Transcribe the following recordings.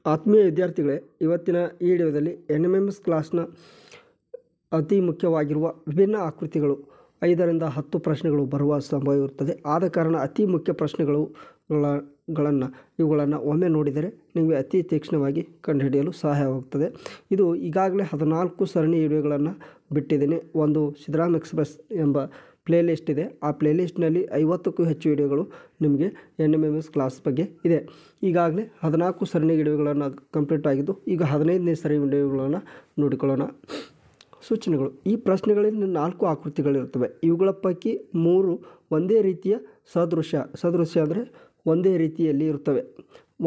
ಆತ್ಮೀಯ ವಿದ್ಯಾರ್ಥಿಗಳೇ, ಇವತ್ತಿನ ಈ ವಿಡಿಯೋದಲ್ಲಿ NMMS ಕ್ಲಾಸ್ನ ಅತಿ ಮುಖ್ಯವಾಗಿರುವ ವಿಭಿನ್ನ ಆಕೃತಿಗಳು 5ರಿಂದ 10 ಪ್ರಶ್ನೆಗಳು ಬರುವ ಸಂಭವವಿರುತ್ತದೆ. ಆದ ಕಾರಣ ಅತಿ ಮುಖ್ಯ ಇವುಗಳನ್ನು ಒಮ್ಮೆ ನೋಡಿದರೆ ನಿಮಗೆ ಅತಿ ತೀಕ್ಷ್ಣವಾಗಿ ಕಂಡುಹಿಡಿಯಲು ಸಹಾಯವಾಗುತ್ತದೆ. ಇದು ಈಗಾಗಲೇ 14 ಸರಣಿ ವಿಡಿಯೋಗಳನ್ನು ಬಿಟ್ಟಿದ್ದೀನಿ. ಒಂದು ಸಿದ್ದರಾಮ್ ಎಕ್ಸ್‌ಪ್ರೆಸ್ ಎಂಬ ಪ್ಲೇಲಿಸ್ಟ್ ಇದೆ. ಆ ಪ್ಲೇಲಿಸ್ಟ್ನಲ್ಲಿ 50ಕ್ಕೂ ಹೆಚ್ಚು ವಿಡಿಯೋಗಳು ನಿಮಗೆ NMMS ಕ್ಲಾಸ್ ಬಗ್ಗೆ ಇದೆ. ಈಗಾಗಲೇ 14 ಸರಣಿ ವಿಡಿಯೋಗಳನ್ನು ಕಂಪ್ಲೀಟ್ ಆಗಿದ್ದು, ಈಗ 15ನೇ ಸರಣಿ ವಿಡಿಯೋಗಳನ್ನು ನೋಡಿಕೊಳ್ಳೋಣ. ಸೂಚನೆಗಳು: ಈ ಪ್ರಶ್ನೆಗಳಲ್ಲಿ 4 ಆಕೃತಿಗಳಿರುತ್ತವೆ. ಇವುಗಳ ಪೈಕಿ 3 ಒಂದೇ ರೀತಿಯ ಸದೃಶ್ಯ ಅಂದರೆ ಒಂದೇ ರೀತಿಯಲ್ಲಿ ಇರುತ್ತವೆ.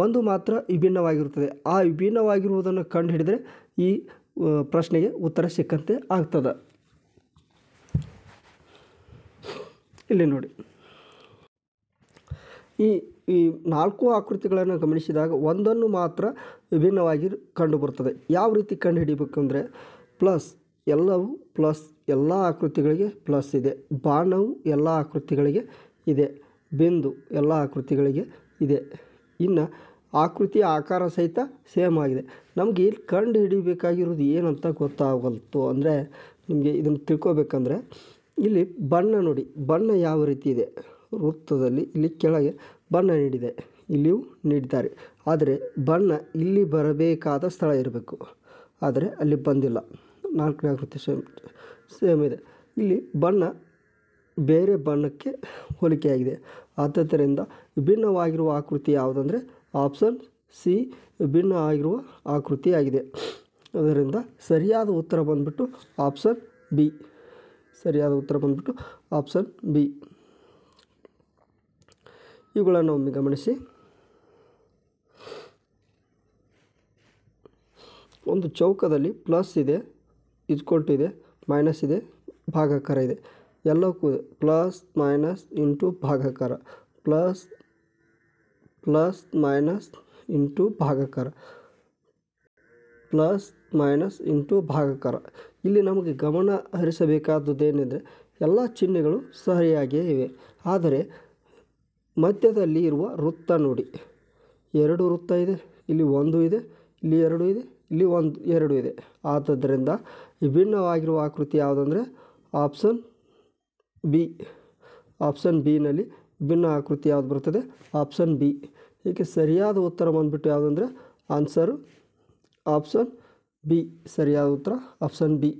ಒಂದು ಮಾತ್ರ ವಿಭಿನ್ನವಾಗಿರುತ್ತದೆ. ಆ ವಿಭಿನ್ನವಾಗಿರುವುದನ್ನು ಕಂಡುಹಿಡಿದರೆ ಈ ಪ್ರಶ್ನೆಗೆ ಉತ್ತರ ಸಿಕ್ಕಂತೆ ಆಗ್ತದೆ. ಇಲ್ಲಿ ನೋಡಿ, ಈ 4 ಆಕೃತಿಗಳನ್ನು ಗಮನಿಸಿದಾಗ ಒಂದನ್ನು ಮಾತ್ರ ವಿಭಿನ್ನವಾಗಿ ಕಂಡುಬರುತ್ತದೆ. ಯಾವ ರೀತಿ ಕಂಡುಹಿಡಿಬೇಕಂದ್ರೆ, ಎಲ್ಲವೂ ಪ್ಲಸ್, ಎಲ್ಲ ಆಕೃತಿಗಳಿಗೆ ಪ್ಲಸ್ ಇದೆ. ಬಾಣವು ಎಲ್ಲ ಆಕೃತಿಗಳಿಗೆ ಇದೆ. ಬಿಂದು ಎಲ್ಲ ಆಕೃತಿಗಳಿಗೆ ಇದೆ. ಇನ್ನು ಆಕೃತಿಯ ಆಕಾರ ಸಹಿತ ಸೇಮ್ ಆಗಿದೆ. ನಮಗೆ ಇಲ್ಲಿ ಕಂಡು ಹಿಡಿಬೇಕಾಗಿರೋದು ಏನಂತ ಗೊತ್ತಾಗಲ್ತು ಅಂದರೆ, ನಿಮಗೆ ಇದನ್ನು ತಿಳ್ಕೊಬೇಕಂದ್ರೆ ಇಲ್ಲಿ ಬಣ್ಣ ನೋಡಿ, ಬಣ್ಣ ಯಾವ ರೀತಿ ಇದೆ. ವೃತ್ತದಲ್ಲಿ ಇಲ್ಲಿ ಕೆಳಗೆ ಬಣ್ಣ ನೀಡಿದೆ, ಇಲ್ಲಿಯೂ ನೀಡಿದ್ದಾರೆ. ಆದರೆ ಬಣ್ಣ ಇಲ್ಲಿ ಬರಬೇಕಾದ ಸ್ಥಳ ಇರಬೇಕು, ಆದರೆ ಅಲ್ಲಿ ಬಂದಿಲ್ಲ. 4ನೇ ಆಕೃತಿ ಸೇಮ್ ಇದೆ. ಇಲ್ಲಿ ಬಣ್ಣ ಬೇರೆ ಬಣ್ಣಕ್ಕೆ ಹೋಲಿಕೆಯಾಗಿದೆ. ಆದ್ದರಿಂದ ವಿಭಿನ್ನವಾಗಿರುವ ಆಕೃತಿ ಯಾವುದಂದರೆ ಆಪ್ಷನ್ ಸಿ ವಿಭಿನ್ನ ಆಗಿರುವ ಆಕೃತಿಯಾಗಿದೆ. ಅದರಿಂದ ಸರಿಯಾದ ಉತ್ತರ ಬಂದ್ಬಿಟ್ಟು ಆಪ್ಷನ್ ಬಿ. Option B. ಇವುಗಳನ್ನು ಒಮ್ಮೆ ಗಮನಿಸಿ. ಒಂದು ಚೌಕದಲ್ಲಿ ಪ್ಲಸ್ ಇದೆ, ಇಸ್ಕೊಲ್ಟು ಇದೆ, ಮೈನಸ್ ಇದೆ, ಭಾಗಾಕಾರ ಇದೆ. ಎಲ್ಲಕ್ಕೂ ಪ್ಲಸ್ ಮೈನಸ್ ಇಂಟು ಭಾಗಾಕಾರ, ಪ್ಲಸ್ ಮೈನಸ್ ಇಂಟು ಭಾಗಾಕಾರ, ಪ್ಲಸ್ ಮೈನಸ್ ಇಂಟು ಭಾಗಾಕಾರ. ಇಲ್ಲಿ ನಮಗೆ ಗಮನ ಹರಿಸಬೇಕಾದದ್ದೇನೆಂದರೆ ಎಲ್ಲ ಚಿಹ್ನೆಗಳು ಸರಿಯಾಗಿಯೇ ಇವೆ. ಆದರೆ ಮಧ್ಯದಲ್ಲಿ ಇರುವ ವೃತ್ತ ನೋಡಿ, 2 ವೃತ್ತ ಇದೆ, ಇಲ್ಲಿ 1 ಇದೆ, ಇಲ್ಲಿ 2 ಇದೆ, ಇಲ್ಲಿ 2 ಇದೆ. ಆದ್ದರಿಂದ ವಿಭಿನ್ನವಾಗಿರುವ ಆಕೃತಿ ಯಾವುದಂದರೆ ಆಪ್ಷನ್ ಬಿ. ಆಪ್ಷನ್ ಬಿನಲ್ಲಿ ವಿಭಿನ್ನ ಆಕೃತಿ ಯಾವುದು ಬರ್ತದೆ? Option B. ಹೀಗೆ ಸರಿಯಾದ ಉತ್ತರ ಬಂದ್ಬಿಟ್ಟು ಯಾವುದಂದರೆ ಆನ್ಸರು ಆಪ್ಷನ್ ಬಿ. ಸರಿಯಾದ ಉತ್ತರ ಆಪ್ಷನ್ ಬಿ.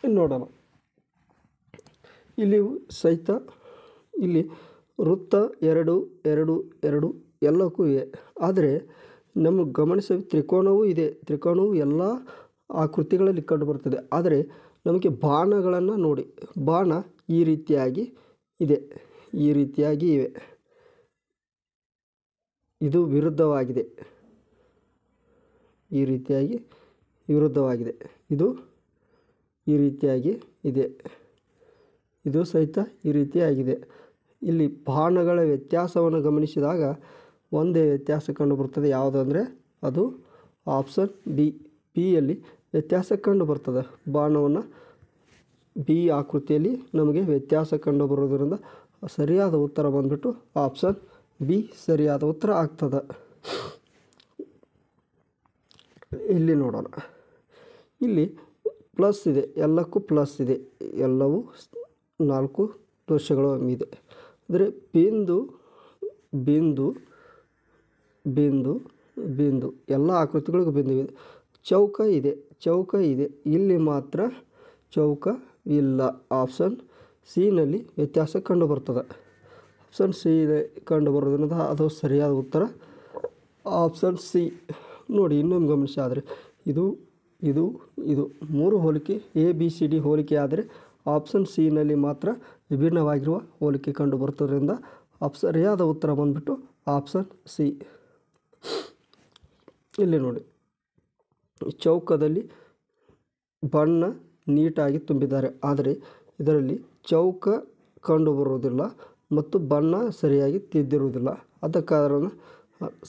ಇನ್ನು ನೋಡೋಣ. ಇಲ್ಲಿ ಸಹಿತ ಇಲ್ಲಿ ವೃತ್ತ 2 2 2 ಎಲ್ಲಕ್ಕೂ ಇವೆ. ಆದರೆ ನಮಗೆ ಗಮನಿಸ ತ್ರಿಕೋನವೂ ಇದೆ. ತ್ರಿಕೋನವು ಎಲ್ಲ ಆಕೃತಿಗಳಲ್ಲಿ ಕಂಡುಬರುತ್ತದೆ. ಆದರೆ ನಮಗೆ ಬಾಣಗಳನ್ನು ನೋಡಿ, ಬಾಣ ಈ ರೀತಿಯಾಗಿ ಇದೆ, ಈ ರೀತಿಯಾಗಿ ಇವೆ. ಇದು ವಿರುದ್ಧವಾಗಿದೆ, ಈ ರೀತಿಯಾಗಿ ವಿರುದ್ಧವಾಗಿದೆ. ಇದು ಈ ರೀತಿಯಾಗಿ ಇದೆ, ಇದು ಸಹಿತ ಈ ರೀತಿಯಾಗಿದೆ. ಇಲ್ಲಿ ಬಾಣಗಳ ವ್ಯತ್ಯಾಸವನ್ನು ಗಮನಿಸಿದಾಗ ಒಂದೇ ವ್ಯತ್ಯಾಸ ಕಂಡುಬರ್ತದೆ. ಯಾವುದಂದರೆ ಅದು ಆಪ್ಷನ್ ಬಿ. ಬಿಯಲ್ಲಿ ವ್ಯತ್ಯಾಸ ಕಂಡುಬರ್ತದೆ. ಬಾಣವನ್ನು ಬಿ ಆಕೃತಿಯಲ್ಲಿ ನಮಗೆ ವ್ಯತ್ಯಾಸ ಕಂಡುಬರುವುದರಿಂದ ಸರಿಯಾದ ಉತ್ತರ ಬಂದ್ಬಿಟ್ಟು ಆಪ್ಷನ್ ಬಿ ಸರಿಯಾದ ಉತ್ತರ ಆಗ್ತದೆ. ಇಲ್ಲಿ ನೋಡೋಣ. ಇಲ್ಲಿ ಪ್ಲಸ್ ಇದೆ, ಎಲ್ಲಕ್ಕೂ ಪ್ಲಸ್ ಇದೆ. ಎಲ್ಲವೂ 4 ದೋಷಗಳು ಇದೆ. ಅಂದರೆ ಬಿಂದು ಬಿಂದು ಬಿಂದು ಬಿಂದು ಎಲ್ಲ ಆಕೃತಿಗಳಿಗೂ ಬಿಂದು ಇದೆ. ಚೌಕ ಇದೆ, ಚೌಕ ಇದೆ, ಇಲ್ಲಿ ಮಾತ್ರ ಚೌಕ ಇಲ್ಲ. ಆಪ್ಷನ್ ಸಿನಲ್ಲಿ ವ್ಯತ್ಯಾಸ ಕಂಡುಬರ್ತದೆ. ಆಪ್ಷನ್ ಸಿ ಇದೆ ಕಂಡುಬರೋದ್ರಿಂದ ಅದು ಸರಿಯಾದ ಉತ್ತರ ಆಪ್ಷನ್ ಸಿ. ನೋಡಿ, ಇನ್ನೊಂದು ಗಮನಿಸಿ. ಆದರೆ ಇದು ಇದು ಇದು 3 ಹೋಲಿಕೆ ABCD ಹೋಲಿಕೆ ಆದರೆ ಆಪ್ಷನ್ ಸಿನಲ್ಲಿ ಮಾತ್ರ ವಿಭಿನ್ನವಾಗಿರುವ ಹೋಲಿಕೆ ಕಂಡುಬರುತ್ತದರಿಂದ ಸರಿಯಾದ ಉತ್ತರ ಬಂದ್ಬಿಟ್ಟು ಆಪ್ಷನ್ ಸಿ. ಇಲ್ಲಿ ನೋಡಿ, ಚೌಕದಲ್ಲಿ ಬಣ್ಣ ನೀಟಾಗಿ ತುಂಬಿದ್ದಾರೆ. ಆದರೆ ಇದರಲ್ಲಿ ಚೌಕ ಕಂಡುಬರುವುದಿಲ್ಲ ಮತ್ತು ಬಣ್ಣ ಸರಿಯಾಗಿ ತಿದ್ದಿರುವುದಿಲ್ಲ. ಆದ ಕಾರಣ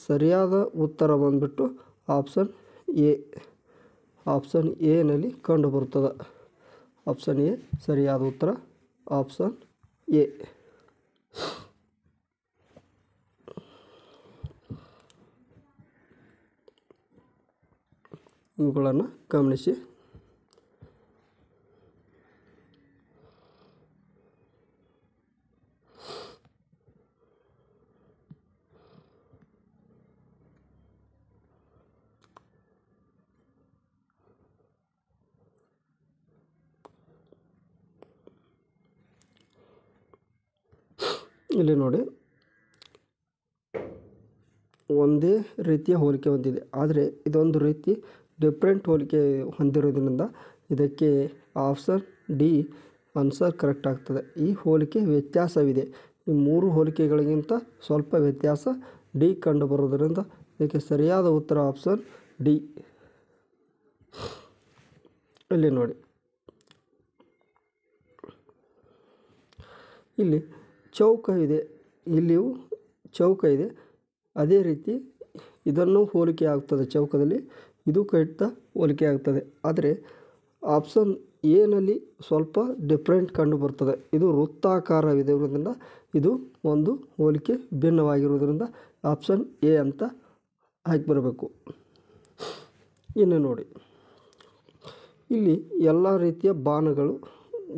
ಸರಿಯಾದ ಉತ್ತರ ಬಂದ್ಬಿಟ್ಟು ಆಪ್ಷನ್ ಎ. ಆಪ್ಷನ್ ಎನಲ್ಲಿ ಕಂಡುಬರುತ್ತದೆ. ಆಪ್ಷನ್ ಎ ಸರಿಯಾದ ಉತ್ತರ ಆಪ್ಷನ್ ಎ. ಇವುಗಳನ್ನು ಗಮನಿಸಿ. ಇಲ್ಲಿ ನೋಡಿ, ಒಂದೇ ರೀತಿಯ ಹೋಲಿಕೆ ಹೊಂದಿದೆ, ಆದರೆ ಇದೊಂದು ರೀತಿ ಡಿಫ್ರೆಂಟ್ ಹೋಲಿಕೆ ಹೊಂದಿರೋದ್ರಿಂದ ಇದಕ್ಕೆ ಆಪ್ಷನ್ ಡಿ ಆನ್ಸರ್ ಕರೆಕ್ಟ್ ಆಗ್ತದೆ. ಈ ಹೋಲಿಕೆ ವ್ಯತ್ಯಾಸವಿದೆ, ಈ ಮೂರು ಹೋಲಿಕೆಗಳಿಗಿಂತ ಸ್ವಲ್ಪ ವ್ಯತ್ಯಾಸ ಡಿ ಕಂಡು ಬರೋದರಿಂದ ಇದಕ್ಕೆ ಸರಿಯಾದ ಉತ್ತರ ಆಪ್ಷನ್ ಡಿ. ಇಲ್ಲಿ ನೋಡಿ, ಇಲ್ಲಿ ಚೌಕ ಇದೆ, ಇಲ್ಲಿಯೂ ಚೌಕ ಇದೆ, ಅದೇ ರೀತಿ ಇದನ್ನು ಹೋಲಿಕೆ ಆಗ್ತದೆ. ಚೌಕದಲ್ಲಿ ಇದು ಕೈತ ಹೋಲಿಕೆ ಆಗ್ತದೆ, ಆದರೆ ಆಪ್ಷನ್ ಎನಲ್ಲಿ ಸ್ವಲ್ಪ ಡಿಫ್ರೆಂಟ್ ಕಂಡು ಬರ್ತದೆ. ಇದು ವೃತ್ತಾಕಾರವಿರುವುದರಿಂದ ಇದು ಒಂದು ಹೋಲಿಕೆ ಭಿನ್ನವಾಗಿರುವುದರಿಂದ ಆಪ್ಷನ್ ಎ ಅಂತ ಹಾಕಿ ಬರಬೇಕು. ಇನ್ನು ನೋಡಿ, ಇಲ್ಲಿ ಎಲ್ಲ ರೀತಿಯ ಬಾಣಗಳು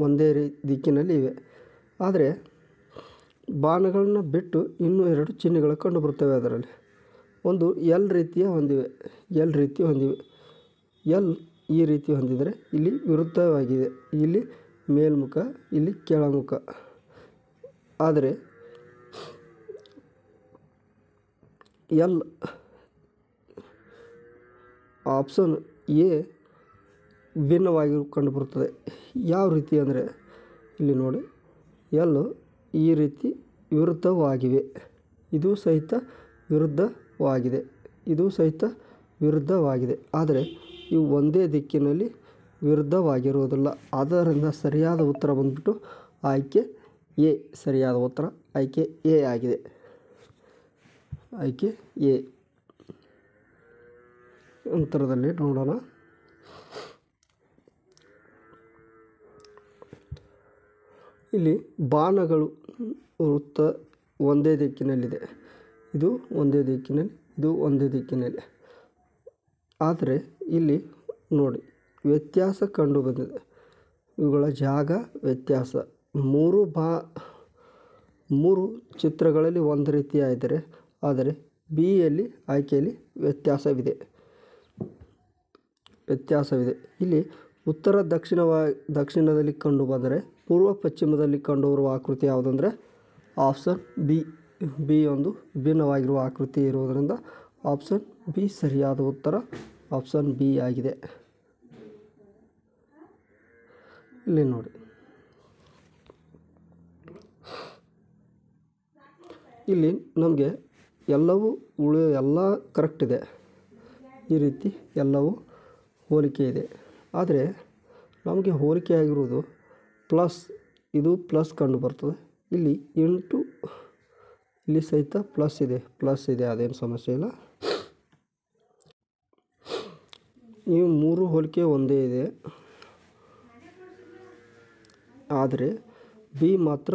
ಒಂದೇ ದಿಕ್ಕಿನಲ್ಲಿ ಇವೆ, ಆದರೆ ಬಾಣಗಳನ್ನು ಬಿಟ್ಟು ಇನ್ನೂ ಎರಡು ಚಿಹ್ನೆಗಳು ಕಂಡು ಬರ್ತವೆ. ಅದರಲ್ಲಿ ಒಂದು ಎಲ್ ರೀತಿಯ ಹೊಂದಿವೆ, ಎಲ್ ಈ ರೀತಿ ಹೊಂದಿದರೆ ಇಲ್ಲಿ ವಿರುದ್ಧವಾಗಿದೆ, ಇಲ್ಲಿ ಮೇಲ್ಮುಖ, ಇಲ್ಲಿ ಕೆಳಮುಖ. ಆದರೆ ಎಲ್ ಆಪ್ಷನ್ ಎ ಭಿನ್ನವಾಗಿ ಕಂಡುಬರುತ್ತದೆ. ಯಾವ ರೀತಿ ಅಂದರೆ ಇಲ್ಲಿ ನೋಡಿ, ಎಲ್ ಈ ರೀತಿ ವಿರುದ್ಧವಾಗಿವೆ, ಇದು ಸಹಿತ ವಿರುದ್ಧವಾಗಿದೆ, ಇದು ಸಹಿತ ವಿರುದ್ಧವಾಗಿದೆ, ಆದರೆ ಇವು ಒಂದೇ ದಿಕ್ಕಿನಲ್ಲಿ ವಿರುದ್ಧವಾಗಿರುವುದಿಲ್ಲ. ಆದ್ದರಿಂದ ಸರಿಯಾದ ಉತ್ತರ ಬಂದ್ಬಿಟ್ಟು ಆಯ್ಕೆ ಎ. ಸರಿಯಾದ ಉತ್ತರ ಆಯ್ಕೆ ಎ ಆಗಿದೆ. ಆಯ್ಕೆ ಎ. ನಂತರದಲ್ಲಿ ನೋಡೋಣ. ಇಲ್ಲಿ ಬಾಣಗಳು ವೃತ್ತ ಒಂದೇ ದಿಕ್ಕಿನಲ್ಲಿದೆ, ಇದು ಒಂದೇ ದಿಕ್ಕಿನಲ್ಲಿ, ಇದು ಒಂದೇ ದಿಕ್ಕಿನಲ್ಲಿ, ಆದರೆ ಇಲ್ಲಿ ನೋಡಿ ವ್ಯತ್ಯಾಸ ಕಂಡು ಬಂದಿದೆ. ಇವುಗಳ ಜಾಗ ವ್ಯತ್ಯಾಸ. ಮೂರು ಚಿತ್ರಗಳಲ್ಲಿ ಒಂದು ರೀತಿಯಾದರೆ, ಆದರೆ ಬಿಯಲ್ಲಿ ಆಯ್ಕೆಯಲ್ಲಿ ವ್ಯತ್ಯಾಸವಿದೆ. ಇಲ್ಲಿ ಉತ್ತರ ದಕ್ಷಿಣದಲ್ಲಿ ಕಂಡು ಬಂದರೆ ಪೂರ್ವ ಪಶ್ಚಿಮದಲ್ಲಿ ಕಂಡುಬರುವ ಆಕೃತಿ ಯಾವುದಂದರೆ ಆಪ್ಷನ್ ಬಿ ಒಂದು ಭಿನ್ನವಾಗಿರುವ ಆಕೃತಿ ಇರುವುದರಿಂದ ಆಪ್ಷನ್ ಬಿ ಸರಿಯಾದ ಉತ್ತರ ಆಪ್ಷನ್ ಬಿ ಆಗಿದೆ. ಇಲ್ಲಿ ನೋಡಿ, ಇಲ್ಲಿ ನಮಗೆ ಎಲ್ಲವೂ ಎಲ್ಲ ಕರೆಕ್ಟ್ ಇದೆ, ಈ ರೀತಿ ಎಲ್ಲವೂ ಹೋಲಿಕೆ ಇದೆ. ಆದರೆ ನಮಗೆ ಹೋಲಿಕೆ ಆಗಿರುವುದು ಪ್ಲಸ್, ಇದು ಪ್ಲಸ್ ಕಂಡು ಬರ್ತದೆ, ಇಲ್ಲಿ ಇಂಟು, ಇಲ್ಲಿ ಸಹಿತ ಪ್ಲಸ್ ಇದೆ, ಅದೇನು ಸಮಸ್ಯೆ ಇಲ್ಲ. ಈ ಮೂರು ಹೋಲಿಕೆ ಒಂದೇ ಇದೆ, ಆದರೆ ಬಿ ಮಾತ್ರ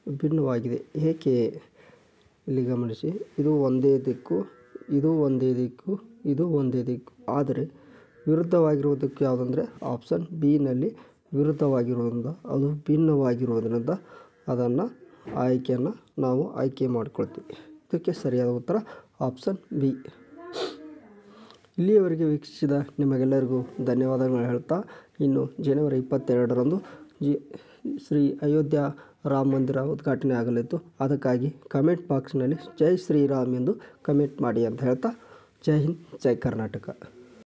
ವಿಭಿನ್ನವಾಗಿದೆ. ಏಕೆ? ಇಲ್ಲಿ ಗಮನಿಸಿ, ಇದು ಒಂದೇ ದಿಕ್ಕು, ಇದು ಒಂದೇ ದಿಕ್ಕು, ಇದು ಒಂದೇ ದಿಕ್ಕು, ಆದರೆ ವಿರುದ್ಧವಾಗಿರುವುದಕ್ಕೆ ಯಾವುದಂದರೆ ಆಪ್ಷನ್ ಬಿನಲ್ಲಿ ವಿರುದ್ಧವಾಗಿರುವುದರಿಂದ, ಅದು ಭಿನ್ನವಾಗಿರುವುದರಿಂದ ಅದನ್ನು ನಾವು ಆಯ್ಕೆ ಮಾಡಿಕೊಳ್ತೀವಿ. ಇದಕ್ಕೆ ಸರಿಯಾದ ಉತ್ತರ ಆಪ್ಷನ್ ಬಿ. ಇಲ್ಲಿಯವರೆಗೆ ವೀಕ್ಷಿಸಿದ ನಿಮಗೆಲ್ಲರಿಗೂ ಧನ್ಯವಾದಗಳು ಹೇಳ್ತಾ, ಇನ್ನು ಜನವರಿ 22ರಂದು ಶ್ರೀ ಅಯೋಧ್ಯ ರಾಮ ಮಂದಿರ ಉದ್ಘಾಟನೆ ಆಗಲಿದ್ದು, ಅದಕ್ಕಾಗಿ ಕಮೆಂಟ್ ಬಾಕ್ಸ್ನಲ್ಲಿ ಜೈ ಶ್ರೀರಾಮ್ ಎಂದು ಕಮೆಂಟ್ ಮಾಡಿ ಅಂತ ಹೇಳ್ತಾ, ಜೈ ಹಿಂದ್, ಜೈ ಕರ್ನಾಟಕ.